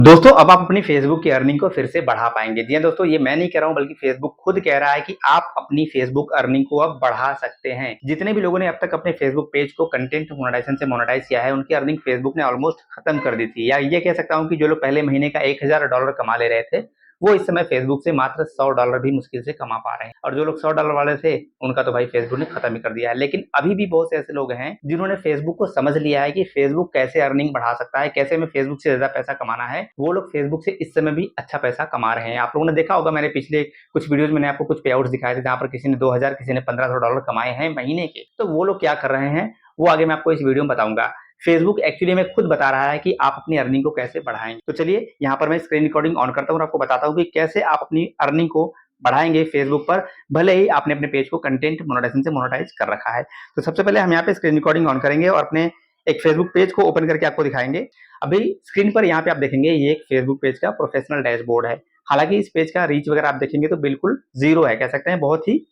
दोस्तों अब आप अपनी फेसबुक की अर्निंग को फिर से बढ़ा पाएंगे। जी हाँ दोस्तों, ये मैं नहीं कह रहा हूँ बल्कि फेसबुक खुद कह रहा है कि आप अपनी फेसबुक अर्निंग को अब बढ़ा सकते हैं। जितने भी लोगों ने अब तक अपने फेसबुक पेज को कंटेंट मोनेटाइजेशन से मोनेटाइज किया है, उनकी अर्निंग फेसबुक ने ऑलमोस्ट खत्म कर दी थी। या ये कह सकता हूँ कि जो लोग पहले महीने का $1000 कमा ले रहे थे, वो इस समय फेसबुक से मात्र $100 भी मुश्किल से कमा पा रहे हैं। और जो लोग $100 वाले थे, उनका तो भाई फेसबुक ने खत्म ही कर दिया है। लेकिन अभी भी बहुत से ऐसे लोग हैं जिन्होंने फेसबुक को समझ लिया है कि फेसबुक कैसे अर्निंग बढ़ा सकता है, कैसे हमें फेसबुक से ज्यादा पैसा कमाना है। वो लोग फेसबुक से इस समय भी अच्छा पैसा कमा रहे हैं। आप लोगों ने देखा होगा, मैंने पिछले कुछ वीडियोज में आपको कुछ पे आउट्स दिखाए थे जहां पर किसी ने 2000, किसी ने $1500 कमाए हैं महीने के। तो वो लोग क्या कर रहे हैं, वो आगे मैं आपको इस वीडियो में बताऊंगा। फेसबुक एक्चुअली में खुद बता रहा है कि आप अपनी अर्निंग को कैसे बढ़ाएंगे। तो चलिए यहाँ पर मैं स्क्रीन रिकॉर्डिंग ऑन करता हूँ और आपको बताता हूँ कि कैसे आप अपनी अर्निंग को बढ़ाएंगे फेसबुक पर, भले ही आपने अपने पेज को कंटेंट मोनेटाइजेशन से मोनेटाइज कर रखा है। तो सबसे पहले हम यहाँ पे स्क्रीन रिकॉर्डिंग ऑन करेंगे और अपने एक फेसबुक पेज को ओपन करके आपको दिखाएंगे। अभी स्क्रीन पर यहाँ पे आप देखेंगे ये एक फेसबुक पेज का प्रोफेशनल डैशबोर्ड है। हालांकि इस पेज का रीच वगैरह आप देखेंगे तो बिल्कुल जीरो है, कह सकते हैं बहुत ही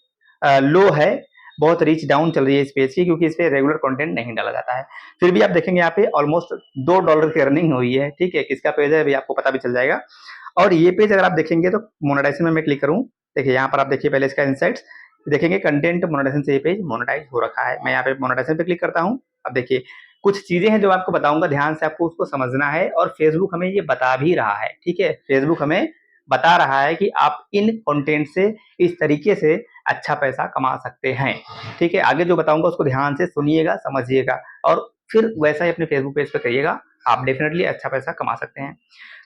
लो है, बहुत रीच डाउन चल रही है इस पेज की, क्योंकि इस पे रेगुलर कंटेंट नहीं डाला जाता है। फिर भी आप देखेंगे यहाँ पे ऑलमोस्ट $2 की अर्निंग हुई है। ठीक है, किसका पेज है अभी आपको पता भी चल जाएगा। और ये पेज अगर आप देखेंगे तो मोनेटाइजेशन में मैं क्लिक करूँ, देखिए यहाँ पर आप देखिए पहले इसका इनसाइट्स देखेंगे, कंटेंट मोनेटाइजेशन से ये पेज मोनेटाइज हो रखा है। मैं यहाँ पे मोनेटाइजेशन पे क्लिक करता हूँ। अब देखिए कुछ चीजें हैं जो आपको बताऊंगा, ध्यान से आपको उसको समझना है। और फेसबुक हमें ये बता भी रहा है, ठीक है, फेसबुक हमें बता रहा है कि आप इन कंटेंट से इस तरीके से अच्छा पैसा कमा सकते हैं। ठीक है, आगे जो बताऊंगा उसको ध्यान से सुनिएगा, समझिएगा और फिर वैसा ही अपने फेसबुक पेज पे करिएगा, आप डेफिनेटली अच्छा पैसा कमा सकते हैं।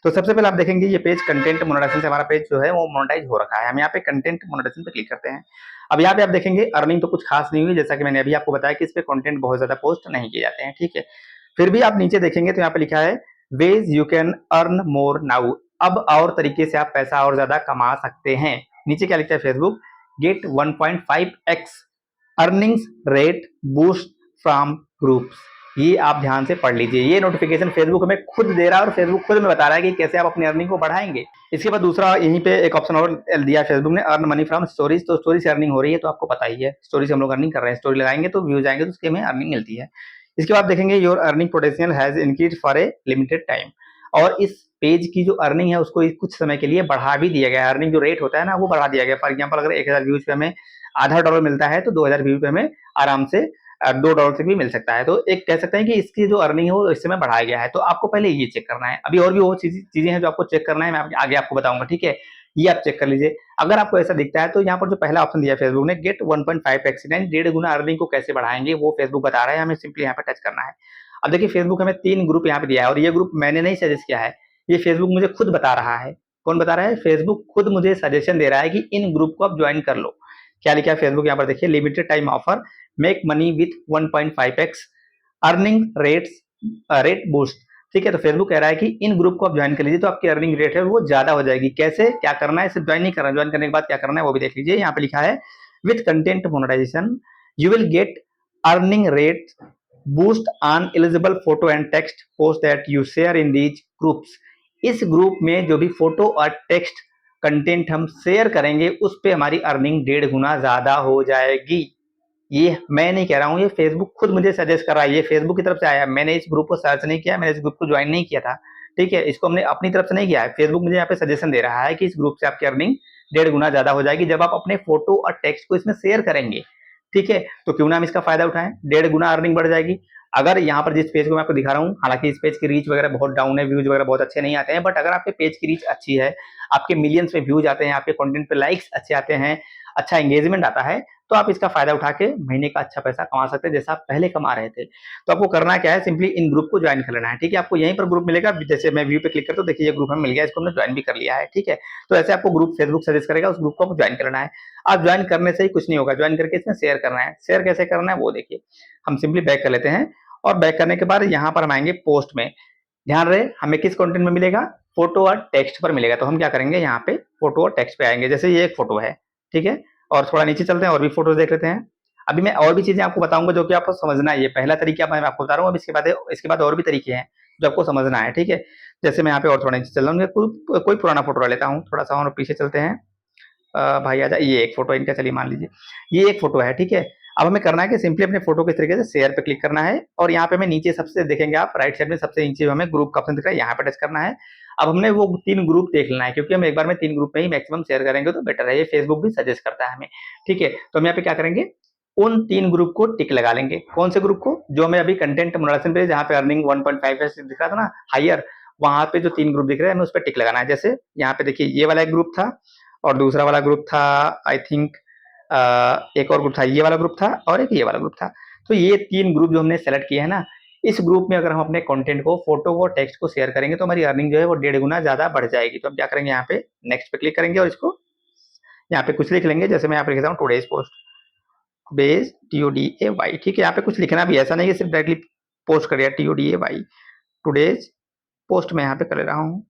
तो सबसे पहले आप देखेंगे ये पेज कंटेंट मोनेटाइजेशन से हमारा पेज जो है वो मोनेटाइज हो रखा है। हम यहाँ पे कंटेंट मोनेटाइजेशन पे क्लिक करते हैं। अब यहाँ पे आप देखेंगे अर्निंग तो कुछ खास नहीं हुई, जैसा कि मैंने अभी आपको बताया कि इस पे कंटेंट बहुत ज्यादा पोस्ट नहीं किए जाते हैं। ठीक है, फिर भी आप नीचे देखेंगे तो यहाँ पे लिखा है ways you can earn more now. अब और तरीके से आप पैसा और ज्यादा कमा सकते हैं। नीचे क्या लिखता है, Facebook get 1.5x earnings rate boost from groups. ये आप ध्यान से पढ़ लीजिए, ये नोटिफिकेशन फेसबुक हमें खुद दे रहा है और फेसबुक खुद में बता रहा है कि कैसे आप अपनी अर्निंग को बढ़ाएंगे। इसके बाद दूसरा यहीं पे एक ऑप्शन और दिया है फेसबुक ने, अर्न मनी फ्रॉम स्टोरीज। तो स्टोरी से अर्निंग हो रही है, तो आपको पता ही है स्टोरी से हम लोग अर्निंग कर रहे हैं। स्टोरी लगाएंगे तो व्यूज आएंगे तो उसके हमें अर्निंग मिलती है। इसके बाद देखेंगे your earning potential has increase for a limited time. और इस पेज की जो अर्निंग है उसको कुछ समय के लिए बढ़ा भी दिया गया है। अर्निंग जो रेट होता है ना वो बढ़ा दिया गया। फॉर एग्जाम्पल अगर 1000 व्यूज पे हमें $0.5 मिलता है तो 2000 व्यू पे हमें आराम से $2 से भी मिल सकता है। तो एक कह सकते हैं कि इसकी जो अर्निंग है वो इस समय बढ़ाया गया है। तो आपको पहले ये चेक करना है, अभी और भी वो चीजें हैं जो आपको चेक करना है, मैं आगे आपको बताऊंगा। ठीक है, ये आप चेक कर लीजिए। अगर आपको ऐसा दिखता है तो यहाँ पर जो पहला ऑप्शन दिया फेसबुक ने, गेट 1.5x, 1.5 गुना अर्निंग को कैसे बढ़ाएंगे, वो फेसबुक बता रहा है, हमें सिंपली यहाँ पे टच करना है। अब देखिए फेसबुक हमें 3 ग्रुप यहाँ पे दिया है और ये ग्रुप मैंने नहीं सजेस्ट किया है, ये फेसबुक मुझे खुद बता रहा है। कौन बता रहा है, फेसबुक खुद मुझे सजेशन दे रहा है कि इन ग्रुप को आप ज्वाइन कर लो। क्या लिखा है फेसबुक यहाँ पर देखिए, limited time offer, make money with 1.5x earning rate boost. ठीक है, तो फेसबुक कह रहा है कि इन ग्रुप को आप ज्वाइन कर लीजिए तो आपकी अर्निंग रेट है वो ज्यादा हो जाएगी। कैसे, क्या करना है, सिर्फ ज्वाइन नहीं करना, ज्वाइन करने के बाद क्या करना है वो भी देख लीजिए। यहाँ पे लिखा है with content monetization you will get earning rate boost on eligible photo and text post that you share in these groups. इस ग्रुप में जो भी फोटो और टेक्स्ट कंटेंट हम शेयर करेंगे उस पे हमारी अर्निंग 1.5 गुना ज्यादा हो जाएगी। ये मैं नहीं कह रहा हूँ, ये फेसबुक खुद मुझे सजेस्ट कर रहा है, ये फेसबुक की तरफ से आया। मैंने इस ग्रुप को सर्च नहीं किया, मैंने इस ग्रुप को ज्वाइन नहीं किया था। ठीक है, इसको हमने अपनी तरफ से नहीं किया है, फेसबुक मुझे यहाँ पे सजेशन दे रहा है कि इस ग्रुप से आपकी अर्निंग 1.5 गुना ज्यादा हो जाएगी जब आप अपने फोटो और टेक्स्ट को इसमें शेयर करेंगे। ठीक है, तो क्यों ना हम इसका फायदा उठाएं, 1.5 गुना अर्निंग बढ़ जाएगी। अगर यहाँ पर जिस पेज को मैं आपको दिखा रहा हूँ, हालांकि इस पेज की रीच वगैरह बहुत डाउन है, व्यूज वगैरह बहुत अच्छे नहीं आते हैं, बट अगर आपके पेज की रीच अच्छी है, आपके मिलियंस में व्यूज आते हैं, आपके कंटेंट पे लाइक्स अच्छे आते हैं, अच्छा एंगेजमेंट आता है, तो आप इसका फायदा उठा के महीने का अच्छा पैसा कमा सकते हैं जैसा आप पहले कमा रहे थे। तो आपको करना क्या है, सिंपली इन ग्रुप को ज्वाइन कर लेना है। ठीक है, आपको यहीं पर ग्रुप मिलेगा, जैसे मैं व्यू पे क्लिक करता हूँ, देखिए ये ग्रुप हमें मिल गया, इसको हमने ज्वाइन भी कर लिया है। ठीक है, तो ऐसे आपको ग्रुप फेसबुक सजेस्ट करेगा, उस ग्रुप को आपको ज्वाइन करना है। आप ज्वाइन करने से ही कुछ नहीं होगा, ज्वाइन करके इसमें शेयर करना है। शेयर कैसे करना है वो देखिए, हम सिंपली बैक कर लेते हैं और बैक करने के बाद यहाँ पर हम आएंगे पोस्ट में। ध्यान रहे हमें किस कंटेंट में मिलेगा, फोटो और टेक्स्ट पर मिलेगा। तो हम क्या करेंगे, यहाँ पे फोटो और टेक्स्ट पे आएंगे। जैसे ये एक फोटो है, ठीक है, और थोड़ा नीचे चलते हैं और भी फोटोज देख लेते हैं। अभी मैं और भी चीजें आपको बताऊंगा जो कि आपको समझना है। ये पहला तरीका मैं आपको बता रहा हूँ, अब इसके बाद और भी तरीके हैं जो आपको समझना है। ठीक है, जैसे मैं यहाँ पे और थोड़ा नीचे चल रहा हूँ, कोई पुराना फोटो ले लेता हूँ, थोड़ा सा और पीछे चलते हैं। भाई आजा, ये एक फोटो इनका, चलिए मान लीजिए ये एक फोटो है। ठीक है, अब हमें करना है कि सिंपली अपने फोटो को इस तरीके से शेयर पे क्लिक करना है और यहाँ पे हमें नीचे सबसे देखेंगे आप राइट साइड में सबसे नीचे हमें ग्रुप का ऑप्शन दिख रहा है, यहाँ पे टच करना है। अब हमने वो 3 ग्रुप देख लेना है क्योंकि हम एक बार में 3 ग्रुप में ही मैक्सिमम शेयर करेंगे तो बेटर है, ये फेसबुक भी सजेस्ट करता है हमें। ठीक है, तो हम यहाँ पे क्या करेंगे, उन 3 ग्रुप को टिक लगा लेंगे। कौन से ग्रुप को, जो हमें अभी कंटेंट मोनेटाइजेशन पे जहाँ पे अर्निंग 1.5 दिख रहा था ना हायर, वहां पे जो 3 ग्रुप दिख रहे हैं हमें उस पर टिक लगाना है। जैसे यहाँ पे देखिए ये वाला एक ग्रुप था और दूसरा वाला ग्रुप था आई थिंक एक और ग्रुप था, ये वाला ग्रुप था और एक ये वाला ग्रुप था। तो ये 3 ग्रुप जो हमने सेलेक्ट किए हैं ना, इस ग्रुप में अगर हम अपने कंटेंट को, फोटो को, टेक्स्ट को शेयर करेंगे तो हमारी अर्निंग जो है वो 1.5 गुना ज्यादा बढ़ जाएगी। तो हम क्या करेंगे, यहाँ पे नेक्स्ट पे क्लिक करेंगे और इसको यहाँ पे कुछ लिख लेंगे। जैसे मैं यहाँ पे लिखता हूँ टुडेज पोस्ट, बेस TODAY। ठीक है, यहाँ पे कुछ लिखना भी, ऐसा नहीं है सिर्फ डायरेक्टली पोस्ट कर दिया TODAY, टुडेज पोस्ट मैं यहाँ पे कर ले रहा हूँ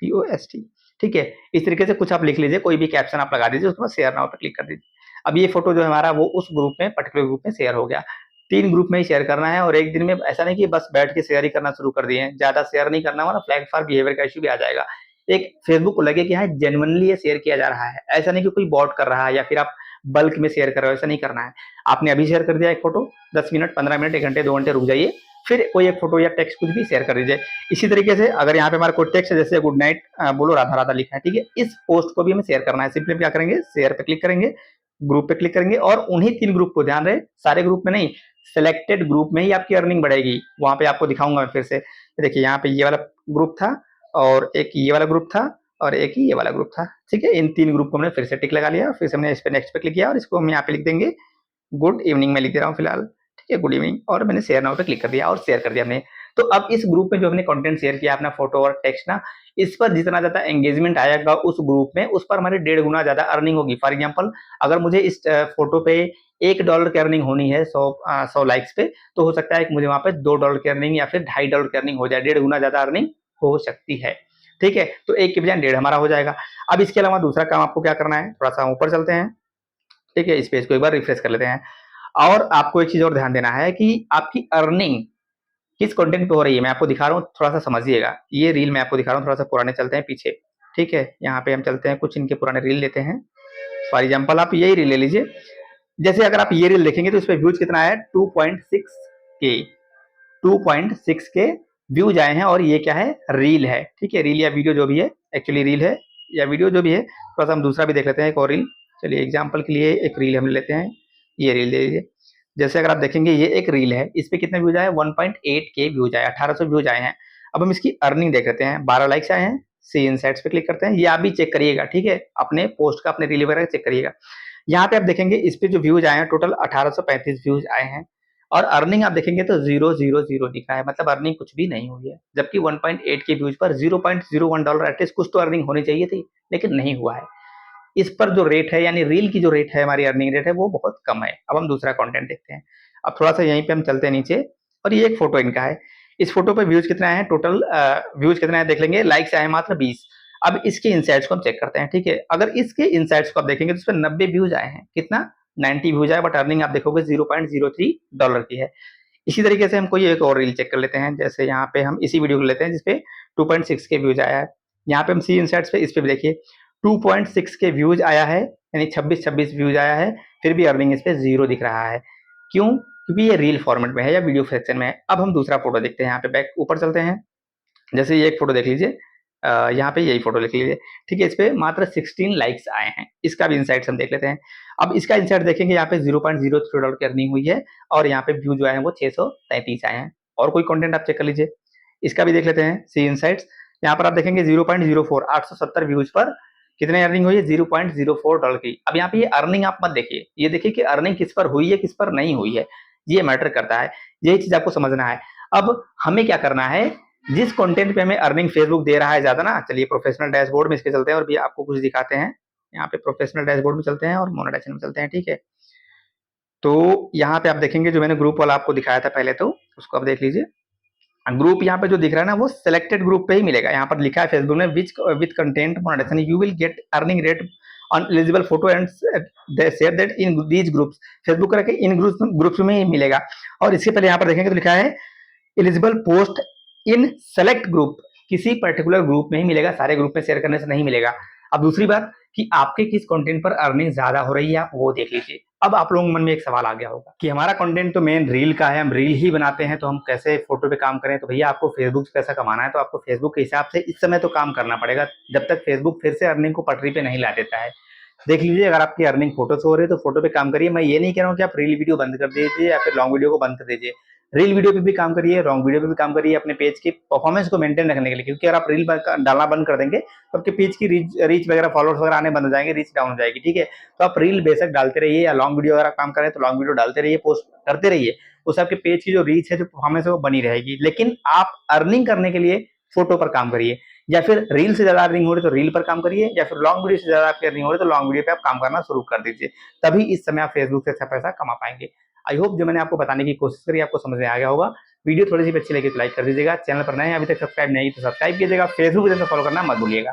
POST। ठीक है, इस तरीके से कुछ आप लिख लीजिए, कोई भी कैप्शन आप लगा दीजिए, उसके बाद शेयर नाउ पे क्लिक कर दीजिए। अब ये फोटो जो है हमारा वो उस ग्रुप में, पर्टिकुलर ग्रुप में शेयर हो गया। 3 ग्रुप में ही शेयर करना है और एक दिन में ऐसा नहीं कि बस बैठ के शेयर ही करना शुरू कर दिए, ज्यादा शेयर नहीं करना, वरना फ्लैग फॉर बिहेवियर का इश्यू भी आ जाएगा। एक फेसबुक को लगे कि हाँ जेन्युइनली ये शेयर किया जा रहा है, ऐसा नहीं कि कोई बॉट कर रहा है या फिर आप बल्क में शेयर कर रहे हो, ऐसा नहीं करना है। आपने अभी शेयर कर दिया एक फोटो, 10 मिनट, 15 मिनट, 1 घंटे, 2 घंटे रुक जाइए, फिर कोई एक फोटो या टेक्स्ट कुछ भी शेयर कर दीजिए। इसी तरीके से अगर यहाँ पे हमारा कोई टेक्स्ट है जैसे गुड नाइट बोलो राधा राधा लिखा है, ठीक है, इस पोस्ट को भी हमें शेयर करना है। सिंपली क्या करेंगे, शेयर पे क्लिक करेंगे, ग्रुप पे क्लिक करेंगे और उन्हीं 3 ग्रुप को, ध्यान रहे सारे ग्रुप में नहीं, सिलेक्टेड ग्रुप में ही आपकी अर्निंग बढ़ेगी। वहां पे आपको दिखाऊंगा मैं फिर से। देखिए यहाँ पे ये वाला ग्रुप था और एक ये वाला ग्रुप था और एक ही ये वाला ग्रुप था। ठीक है, इन 3 ग्रुप को हमने फिर से टिक लगा लिया, फिर से हमने इस पे नेक्स्ट पे क्लिक किया और इसको हम यहाँ पे लिख देंगे गुड इवनिंग में लिख दे रहा हूँ फिलहाल। ठीक है, गुड इवनिंग, और मैंने शेयर नाउ पे क्लिक कर दिया और शेयर कर दिया हमने। तो अब इस ग्रुप में जो हमने कंटेंट शेयर किया अपना फोटो और टेक्स्ट ना, इस पर जितना ज्यादा एंगेजमेंट आएगा उस ग्रुप में, उस पर हमारी 1.5 गुना ज्यादा अर्निंग होगी। फॉर एग्जांपल अगर मुझे इस फोटो पे $1 की अर्निंग होनी है 100 लाइक्स पे, तो हो सकता है कि मुझे वहां पे $2 की अर्निंग या फिर $2.5 की अर्निंग हो जाए, 1.5 गुना ज्यादा अर्निंग हो सकती है। ठीक है, तो 1 के बजाय 1.5 हमारा हो जाएगा। अब इसके अलावा दूसरा काम आपको क्या करना है, थोड़ा सा ऊपर चलते हैं। ठीक है, इस पेज को एक बार रिफ्रेश कर लेते हैं और आपको एक चीज और ध्यान देना है कि आपकी अर्निंग किस कंटेंट पे हो रही है। मैं आपको दिखा रहा हूँ, थोड़ा सा समझिएगा। ये रील मैं आपको दिखा रहा हूँ, थोड़ा सा पुराने चलते हैं पीछे। ठीक है, यहाँ पे हम चलते हैं, कुछ इनके पुराने रील लेते हैं। फॉर एग्जाम्पल आप यही रील ले लीजिए। जैसे अगर आप ये रील देखेंगे तो इस पे व्यूज कितना है, 2.6 के व्यूज आए हैं और ये क्या है, रील है। ठीक है, रील या वीडियो जो भी है, एक्चुअली रील है या वीडियो जो भी है। थोड़ा सा हम दूसरा भी देख लेते हैं, एक और रील। चलिए एग्जाम्पल के लिए एक रील हम लेते हैं, ये रील ले लीजिए। जैसे अगर आप देखेंगे ये एक रील है, इस पे कितने व्यूज आए, 1.8 के व्यूज आए, 1800 व्यूज आए हैं। अब हम इसकी अर्निंग देख लेते हैं, 12 लाइक्स आए हैं। सी इनसाइट्स पे क्लिक करते हैं, ये आप भी चेक करिएगा। ठीक है, अपने पोस्ट का, अपने रील वगैरह चेक करिएगा। यहाँ पे आप देखेंगे इस पे जो व्यूज आए हैं टोटल 1835 व्यूज आए हैं और अर्निंग आप देखेंगे तो 000 दिखा है, मतलब अर्निंग कुछ भी नहीं हुई है। जबकि 1.8 के व्यूज पर $0.01 एटलीस्ट कुछ तो अर्निंग होनी चाहिए थी, लेकिन नहीं हुआ है। इस पर जो रेट है, यानी रील की जो रेट है, हमारी अर्निंग रेट है, वो बहुत कम है। अब हम दूसरा कंटेंट देखते हैं। अब थोड़ा सा यहीं पे हम चलते हैं नीचे और ये एक फोटो इनका है। इस फोटो पे व्यूज कितना है, टोटल व्यूज कितना है देख लेंगे, लाइक्स आए मात्र 20। अब इसके इनसाइट्स को हम चेक करते हैं। ठीक है, अगर इसके इनसाइट्स को आप देखेंगे तो इस पर 90 व्यूज आए हैं, कितना, 90 व्यूज आए, बट अर्निंग आप देखोगे $0.03 की है। इसी तरीके से हम कोई एक और रील चेक कर लेते हैं। जैसे यहाँ पे हम इसी वीडियो को लेते हैं जिसपे 2.6 के व्यूज आया है। यहाँ पे हम सी इनसाइट्स पे, इस पे भी देखिए 2.6 के व्यूज आया है, यानी 26 व्यूज आया है, फिर भी अर्निंग इस पे 0 दिख रहा है। क्यों, क्योंकि ये रील फॉर्मेट में है या वीडियो सेक्शन में है। अब हम दूसरा फोटो देखते हैं, यहाँ पे बैक ऊपर चलते हैं। जैसे ये एक फोटो देख लीजिए, यहाँ पे यही फोटो लिख लीजिए। ठीक है, इस पे मात्र 16 लाइक्स आए हैं। इसका भी इनसाइट्स हम देख लेते हैं। अब इसका इनसाइट देखेंगे, यहाँ पे $0.03 की अर्निंग हुई है और यहाँ पे व्यू जो आए हैं वो 633 आए हैं। और कोई कंटेंट आप चेक कर लीजिए, इसका भी देख लेते हैं, सी इनसाइट्स। यहाँ पर आप देखेंगे 0.04, 870 व्यूज पर कितने अर्निंग हुई है, $0.04 की। अब यहाँ पे ये अर्निंग आप मत देखिए, ये देखिए कि अर्निंग किस पर हुई है, किस पर नहीं हुई है, ये मैटर करता है। यही चीज आपको समझना है। अब हमें क्या करना है, जिस कंटेंट पे हमें अर्निंग फेसबुक दे रहा है ज्यादा ना, चलिए प्रोफेशनल डैशबोर्ड में इसके चलते हैं और भी आपको कुछ दिखाते हैं। यहाँ पे प्रोफेशनल डैशबोर्ड में चलते हैं और मोनेटाइजेशन में चलते हैं। ठीक है, तो यहाँ पे आप देखेंगे जो मैंने ग्रुप वाला आपको दिखाया था पहले, तो उसको आप देख लीजिए। ग्रुप यहाँ पे जो दिख रहा है ना, वो सिलेक्टेड ग्रुप पे ही मिलेगा। यहाँ पर लिखा है फेसबुक में which content monetization you will get earning rate on eligible photo and share that in these groups. Facebook करके इन ग्रुप्स में ही मिलेगा। और इसके पहले यहाँ पर देखेंगे तो लिखा है एलिजिबल पोस्ट इन सेलेक्ट ग्रुप, किसी पर्टिकुलर ग्रुप में ही मिलेगा, सारे ग्रुप में शेयर करने से नहीं मिलेगा। अब दूसरी बात कि आपके किस कंटेंट पर अर्निंग ज्यादा हो रही है, आप वो देख लीजिए। अब आप लोगों के मन में एक सवाल आ गया होगा कि हमारा कंटेंट तो मेन रील का है, हम रील ही बनाते हैं, तो हम कैसे फोटो पे काम करें? तो भैया आपको फेसबुक से पैसा कमाना है तो आपको फेसबुक के हिसाब से इस समय तो काम करना पड़ेगा, जब तक फेसबुक फिर से अर्निंग को पटरी पे नहीं ला देता है। देख लीजिए, अगर आपकी अर्निंग फोटो से हो रही है तो फोटो पे काम करिए। मैं ये नहीं कह रहा हूँ कि आप रील वीडियो बंद कर दीजिए या फिर लॉन्ग वीडियो को बंद कर दीजिए। रील वीडियो पे भी काम करिए, लॉन्ग वीडियो पे भी काम करिए, अपने पेज की परफॉर्मेंस को मेंटेन रखने के लिए। क्योंकि अगर आप रील डालना बंद कर देंगे तो आपके पेज की रीच वगैरह, फॉलोअर्स वगैरह आने बंद हो जाएंगे, रीच डाउन हो जाएगी। ठीक है, तो आप रील बेशक डालते रहिए या लॉन्ग वीडियो अगर आप काम करें तो लॉन्ग वीडियो डालते रहिए, पोस्ट करते रहिए। उससे आपके पेज की जो रीच है, जो परफॉर्मेंस है, वो बनी रहेगी। लेकिन आप अर्निंग करने के लिए फोटो पर काम करिए, या फिर रील से ज्यादा अर्निंग हो रही तो रील पर काम करिए, या फिर लॉन्ग वीडियो से ज्यादा आपकी अर्निंग हो रही तो लॉन्ग वीडियो पे आप काम करना शुरू कर दीजिए। तभी इस समय आप फेसबुक से अच्छा पैसा कमा पाएंगे। आई होप जो मैंने आपको बताने की कोशिश करी आपको समझ में आ गया होगा। वीडियो थोड़ी सी अच्छी लगी तो लाइक कर दीजिएगा, चैनल पर नए हैं अभी तक सब्सक्राइब नहीं तो सब्सक्राइब कीजिएगा, फेसबुक पे फॉलो करना मत भूलिएगा।